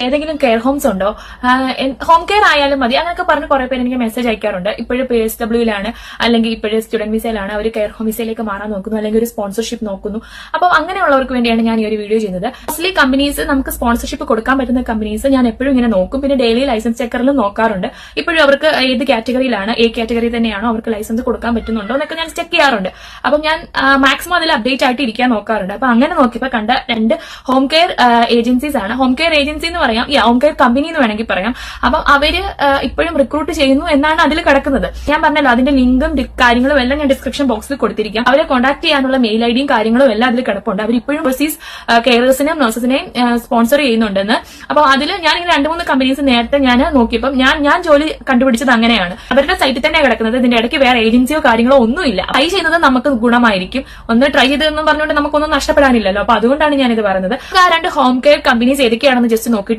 ഏതെങ്കിലും care Holmes ഉണ്ടോ, home care ആയാലും മതി, അങ്ങനെയൊക്കെ പറഞ്ഞ് കുറെ പേര് എനിക്ക് മെസ്സേജ് അയക്കാറുണ്ട്. ഇപ്പോഴും PSWയിലാണ് അല്ലെങ്കിൽ ഇപ്പോഴും സ്റ്റുഡന്റ് വിസയിലാണ്, അവർ കെയർ ഹോം വിസയിലേക്ക് മാറാൻ നോക്കുന്നു, അല്ലെങ്കിൽ ഒരു സ്പോൺസർഷിപ്പ് നോക്കുന്നു. അപ്പം അങ്ങനെയുള്ളവർക്ക് വേണ്ടിയാണ് ഞാൻ ഈ ഒരു വീഡിയോ ചെയ്യുന്നത്. മോസ്റ്റ്ലി കമ്പനീസ്, നമുക്ക് സ്പോൺസർഷിപ്പ് കൊടുക്കാൻ പറ്റുന്ന കമ്പനീസ് ഞാൻ എപ്പോഴും ഇങ്ങനെ നോക്കും. പിന്നെ ഡെയിലി ലൈസൻസ് ചെക്കറിലും നോക്കാറുണ്ട്. ഇപ്പോഴും അവർക്ക് ഏത് കാറ്റഗറിയിലാണ്, A കാറ്റഗറി തന്നെയാണോ, അവർക്ക് ലൈസൻസ് കൊടുക്കാൻ പറ്റുന്നുണ്ടോ എന്നൊക്കെ ഞാൻ ചെക്ക് ചെയ്യാറുണ്ട്. അപ്പം ഞാൻ മാക്സിമം അതിൽ അപ്ഡേറ്റ് ആയിട്ട് ഇരിക്കാൻ നോക്കാറുണ്ട്. അപ്പൊ അങ്ങനെ നോക്കിയപ്പോൾ കണ്ട 2 ഹോം കെയർ ഏജൻസീസ് ആണ്. ഹോം കെയർ ഏജൻസി എന്ന് പറയാം, ഹോം കെയർ കമ്പനി എന്ന് വേണമെങ്കിൽ പറയാം. അപ്പം അവര് ഇപ്പോഴും റിക്രൂട്ട് ചെയ്യുന്നു എന്നാണ് അതിൽ കിടക്കുന്നത്. ഞാൻ പറഞ്ഞല്ലോ, അതിന്റെ ലിങ്കും കാര്യങ്ങളും എല്ലാം ഞാൻ ഡിസ്ക്രിപ്ഷൻ ബോക്സിൽ കൊടുത്തിരിക്കാം. അവരെ കോൺടാക്ട് ചെയ്യാനുള്ള മെയിൽ ഐഡിയും കാര്യങ്ങളും എല്ലാം അതിൽ കിടപ്പുണ്ട്. അവർ ഇപ്പോഴും ഓവർസീസ് കെയറേഴ്സിനെയും നഴ്സസിനെയും സ്പോൺസർ ചെയ്യുന്നുണ്ടെന്ന്. അപ്പൊ അതിൽ ഞാൻ ഇങ്ങനെ 2-3 കമ്പനീസ് നേരത്തെ ഞാൻ നോക്കിയപ്പോൾ ഞാൻ ജോലി കണ്ടുപിടിച്ചത് അങ്ങനെയാണ്. അവരുടെ സൈറ്റിൽ തന്നെ കിടക്കുന്നത്. ഇതിന്റെ ഇടയ്ക്ക് വേറെ ഏജൻസിയോ കാര്യങ്ങളോ ഒന്നുമില്ല. ട്രൈ ചെയ്യുന്നത് നമുക്ക് ഗുണമായിരിക്കും. ഒന്ന് ട്രൈ ചെയ്തതെന്നും പറഞ്ഞുകൊണ്ട് നമുക്കൊന്നും നഷ്ടപ്പെടാനില്ലല്ലോ. അപ്പൊ അതുകൊണ്ടാണ് ഞാനിത് പറയുന്നത്. ആ 2 ഹോം കെയർ കമ്പനീസ് ഏതൊക്കെയാണെന്ന് ജസ്റ്റ് നോക്കിയിട്ട്